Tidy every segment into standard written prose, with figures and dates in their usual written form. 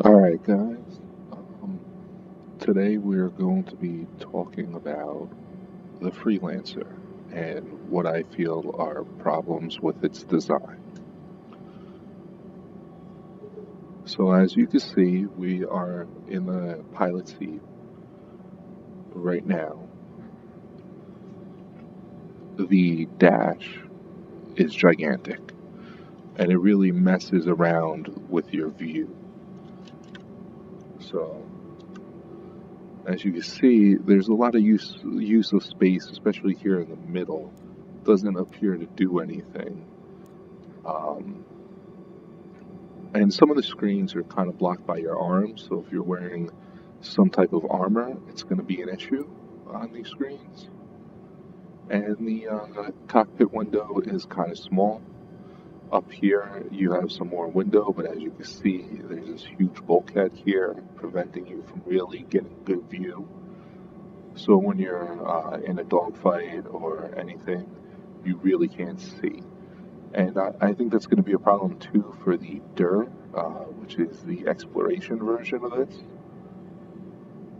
Alright, guys. Um, Today we're going to be talking about the Freelancer and what I feel are problems with its design. So, as you can see, we are in the pilot seat right now. The dash is gigantic and it really messes around with your view. So, as you can see, there's a lot of use of space, especially here in the middle. Doesn't appear to do anything. Um, and some of the screens are kind of blocked by your arms, so if you're wearing some type of armor, it's going to be an issue on these screens. And the cockpit window is kind of small. Up here, you have some more window, but as you can see, there's this huge bulkhead here preventing you from really getting a good view. So when you're in a dogfight or anything, you really can't see. And I think that's going to be a problem too for the DIR, which is the exploration version of this.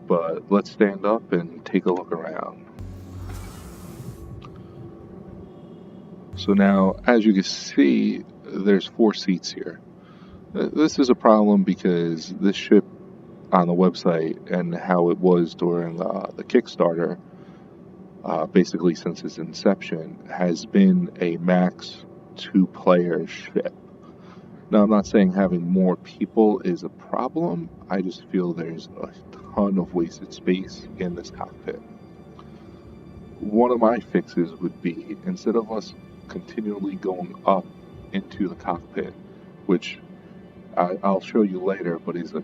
But let's stand up and take a look around. So now, as you can see, there's 4 seats here. This is a problem because this ship on the website and how it was during the Kickstarter, basically since its inception, has been a max 2-player ship. Now, I'm not saying having more people is a problem, I just feel there's a ton of wasted space in this cockpit. One of my fixes would be, instead of us continually going up into the cockpit, which I'll show you later, but is a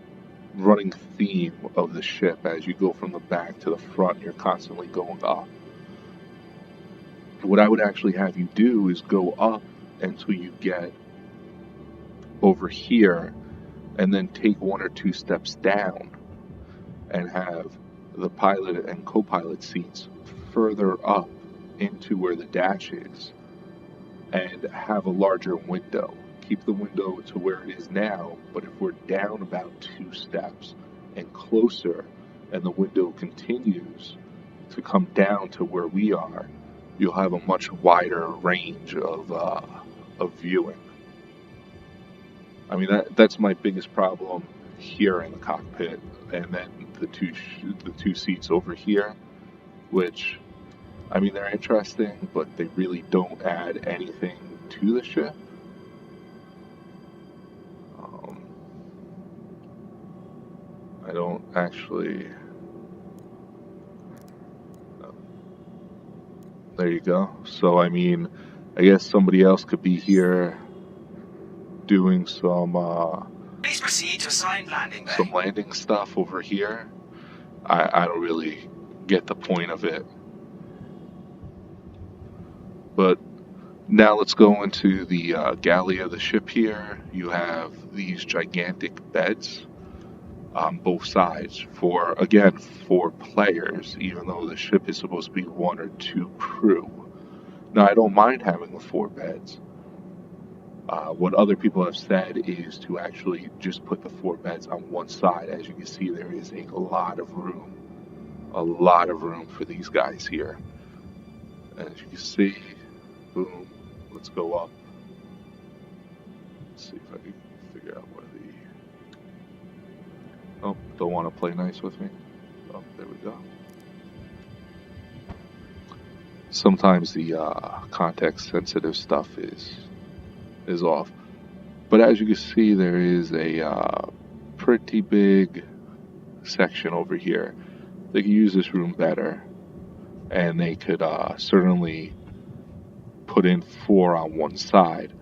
running theme of the ship. As you go from the back to the front, you're constantly going up. What I would actually have you do is go up until you get over here and then take 1 or 2 steps down and have the pilot and co-pilot seats further up into where the dash is and have a larger window. Keep the window to where it is now, but if we're down about 2 steps and closer and the window continues to come down to where we are, you'll have a much wider range of viewing. I mean, that's my biggest problem here in the cockpit, and then the two seats over here, which, I mean, they're interesting, but they really don't add anything to the ship. I don't actually. There you go. So I mean, I guess somebody else could be here doing Please proceed to assigned landing bay. some landing stuff over here. I don't really get the point of it. But now let's go into the galley of the ship here. You have these gigantic beds on both sides for, again, 4 players, even though the ship is supposed to be 1 or 2 crew. Now, I don't mind having the 4 beds. What other people have said is to actually just put the 4 beds on one side. As you can see, there is a lot of room for these guys here. As you can see, boom, let's go up. Let's see if I can figure out where oh, don't want to play nice with me. Oh, there we go. Sometimes the context sensitive stuff is off. But as you can see, there is a pretty big section over here. They could use this room better, and they could certainly put in 4 on one side.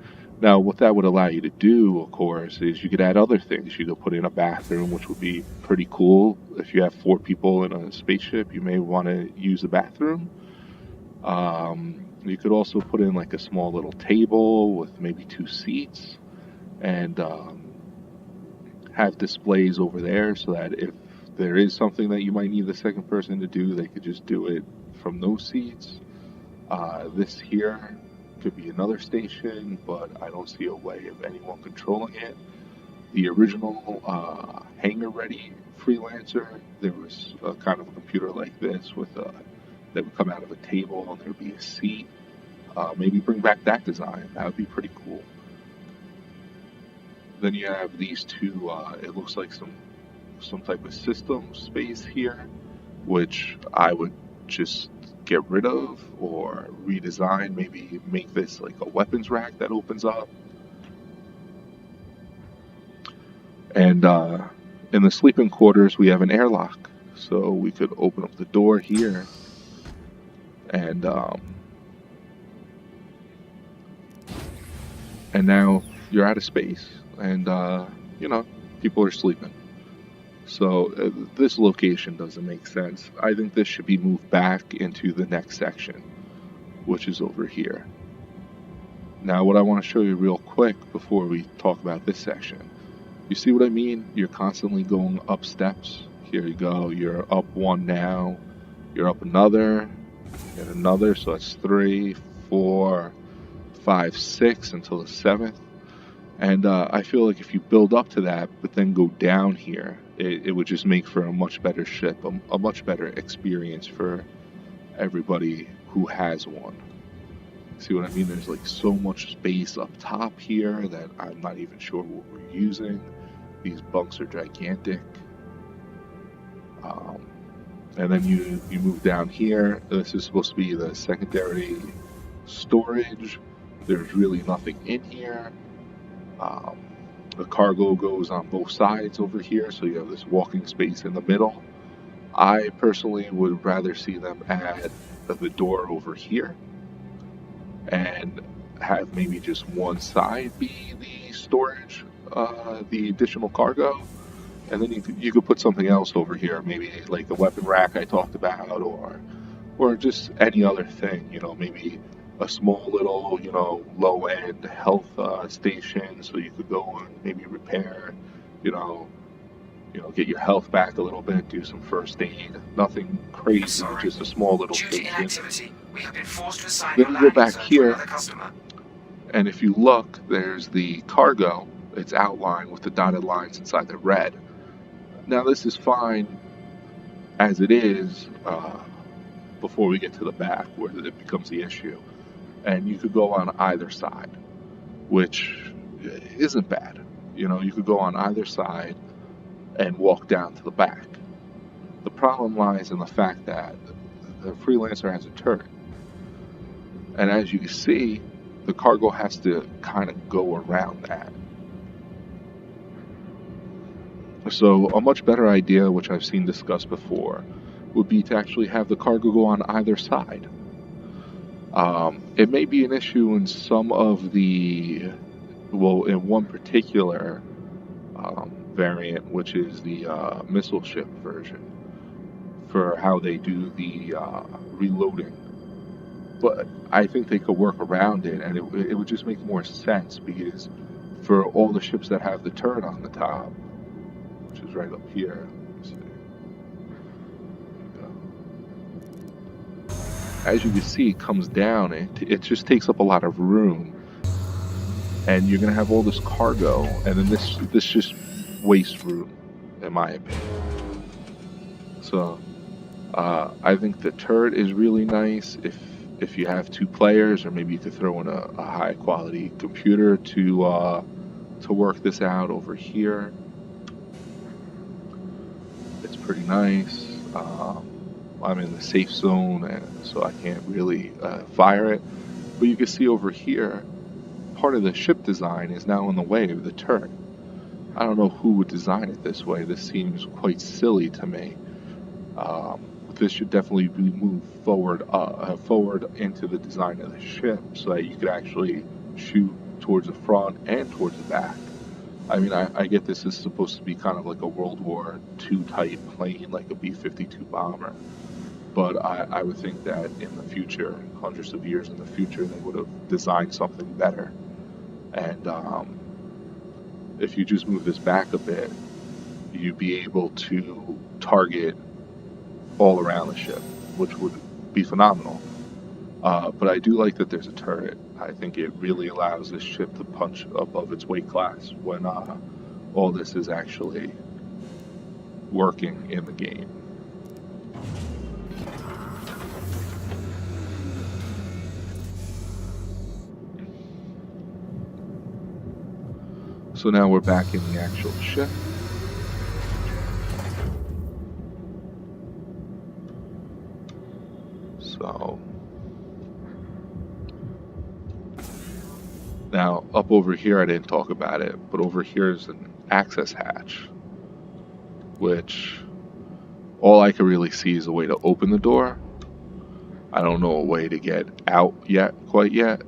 Now, what that would allow you to do, of course, is you could add other things. You could put in a bathroom, which would be pretty cool. If you have 4 people in a spaceship, you may want to use a bathroom. You could also put in like a small little table with maybe 2 seats and have displays over there so that if there is something that you might need the second person to do, they could just do it from those seats. This here could be another station, but I don't see a way of anyone controlling it. the original hangar-ready Freelancer, there was a kind of a computer like this with a that would come out of a table and there would be a seat. Maybe bring back that design. That would be pretty cool. Then you have these two. It looks like some type of system space here, which I would just get rid of or redesign. Maybe make this like a weapons rack that opens up. And in the sleeping quarters, we have an airlock, so we could open up the door here, and now you're out of space, and you know, people are sleeping. So this location doesn't make sense. I think this should be moved back into the next section, which is over here. Now, what I want to show you real quick before we talk about this section, you see what I mean? You're constantly going up steps. Here you go. You're up one now. You're up another. And another. So that's 3, 4, 5, 6 until the 7th. And I feel like if you build up to that, but then go down here, it would just make for a much better ship, a much better experience for everybody who has one. See what I mean? There's like so much space up top here that I'm not even sure what we're using. These bunks are gigantic. And then you move down here. This is supposed to be the secondary storage. There's really nothing in here. The cargo goes on both sides over here, so you have this walking space in the middle. I personally would rather see them add the door over here and have maybe just one side be the storage, the additional cargo, and then you could put something else over here, maybe like the weapon rack I talked about, or just any other thing, you know, maybe a small little, you know, low-end health station, so you could go and maybe repair, you know, get your health back a little bit, do some first aid, nothing crazy, just a small little station. We have been forced to assign Then you go back here, and if you look, there's the cargo. It's outlined with the dotted lines inside the red. Now this is fine as it is before we get to the back where it becomes the issue. And you could go on either side, which isn't bad. You know, you could go on either side and walk down to the back. The problem lies in the fact that the Freelancer has a turret. And as you can see, the cargo has to kind of go around that. So a much better idea, which I've seen discussed before, would be to actually have the cargo go on either side. It may be an issue in some of the, well, in one particular variant, which is the missile ship version, for how they do the reloading. But I think they could work around it, and it would just make more sense, because for all the ships that have the turret on the top, which is right up here, as you can see, it comes down, it just takes up a lot of room, and you're gonna have all this cargo, and then this just wastes room, in my opinion. So I think the turret is really nice if you have 2 players, or maybe you could throw in a high quality computer to work this out over here. It's pretty nice. I'm in the safe zone, and so I can't really fire it. But you can see over here, part of the ship design is now in the way of the turret. I don't know who would design it this way. This seems quite silly to me. This should definitely be moved forward into the design of the ship, so that you could actually shoot towards the front and towards the back. I mean, I get this is supposed to be kind of like a World War II type plane, like a B-52 bomber. But I would think that in the future, hundreds of years in the future, they would have designed something better. And if you just move this back a bit, you'd be able to target all around the ship, which would be phenomenal. But I do like that there's a turret. I think it really allows this ship to punch above its weight class when all this is actually working in the game. So now we're back in the actual ship. So now up over here, I didn't talk about it, but over here is an access hatch, which all I can really see is a way to open the door. I don't know a way to get out quite yet.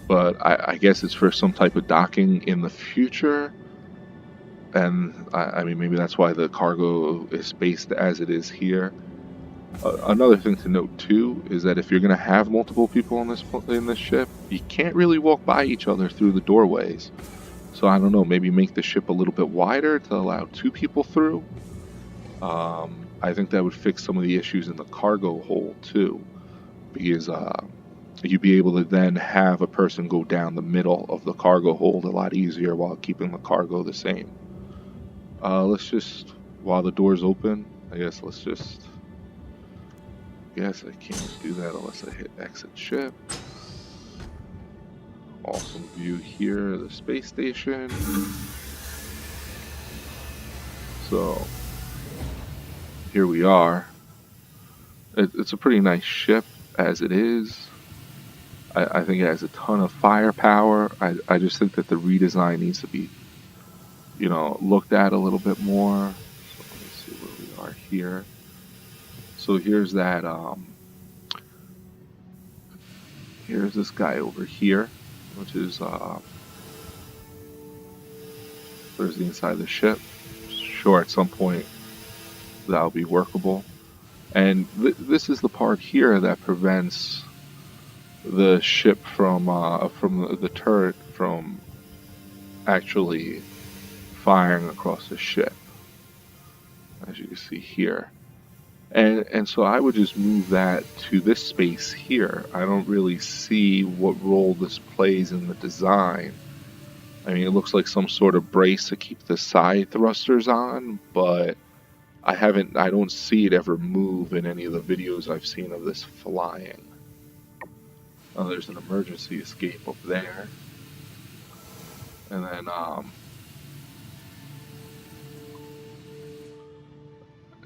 But I guess it's for some type of docking in the future. And I mean, maybe that's why the cargo is spaced as it is here. Another thing to note too is that if you're going to have multiple people in this ship, you can't really walk by each other through the doorways. So I don't know, maybe make the ship a little bit wider to allow 2 people through. I think that would fix some of the issues in the cargo hold too, because you'd be able to then have a person go down the middle of the cargo hold a lot easier while keeping the cargo the same. Let's just, while the door's open, I guess I can't do that unless I hit exit ship. Awesome view here of the space station. So here we are. It's a pretty nice ship as it is. I think it has a ton of firepower. I just think that the redesign needs to be, looked at a little bit more. So let me see where we are here. So here's that, here's this guy over here, which is, there's the inside of the ship. Sure, at some point that'll be workable. And this is the part here that prevents the ship from the turret from actually firing across the ship, as you can see here. And so I would just move that to this space here. I don't really see what role this plays in the design. I mean, it looks like some sort of brace to keep the side thrusters on, but I don't see it ever move in any of the videos I've seen of this flying. Oh, there's an emergency escape up there. And then,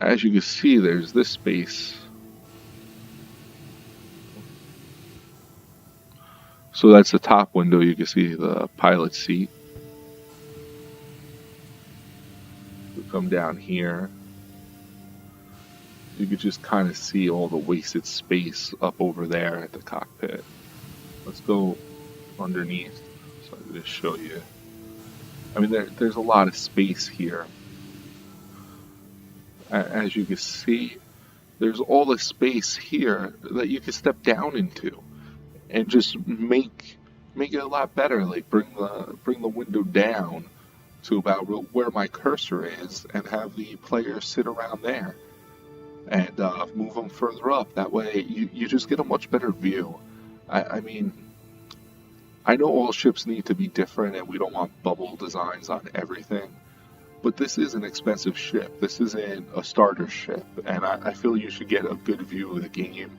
as you can see, there's this space. So that's the top window. You can see the pilot seat. We come down here. You could just kind of see all the wasted space up over there at the cockpit. Let's go underneath so I can just show you. I mean, there's a lot of space here. As you can see, there's all the space here that you can step down into and just make it a lot better. Like bring the window down to about where my cursor is and have the players sit around there. And move them further up. That way you just get a much better view. I mean, I know all ships need to be different and we don't want bubble designs on everything, but this is an expensive ship. This isn't a starter ship, and I feel you should get a good view of the game.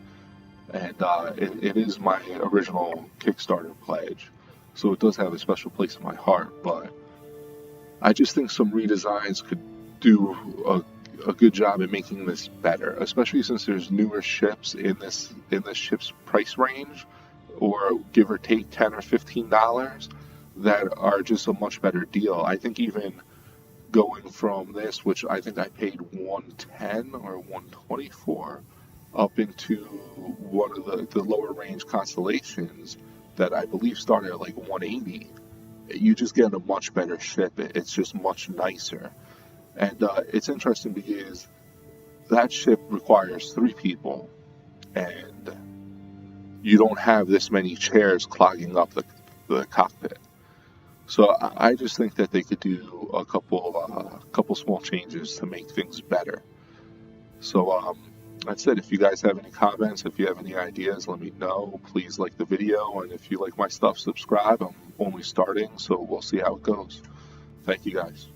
And it is my original Kickstarter pledge, so it does have a special place in my heart, but I just think some redesigns could do a good job at making this better, especially since there's newer ships in this ship's price range, or give or take $10 or $15, that are just a much better deal. I think even going from this, which I think I paid $110 or $120 for, up into one of the lower range constellations that I believe started at like $180, you just get a much better ship. It's just much nicer. And it's interesting because that ship requires 3 people, and you don't have this many chairs clogging up the cockpit. So I just think that they could do a couple small changes to make things better. So That's it. If you guys have any comments, if you have any ideas, let me know. Please like the video, and if you like my stuff, subscribe. I'm only starting, so we'll see how it goes. Thank you guys.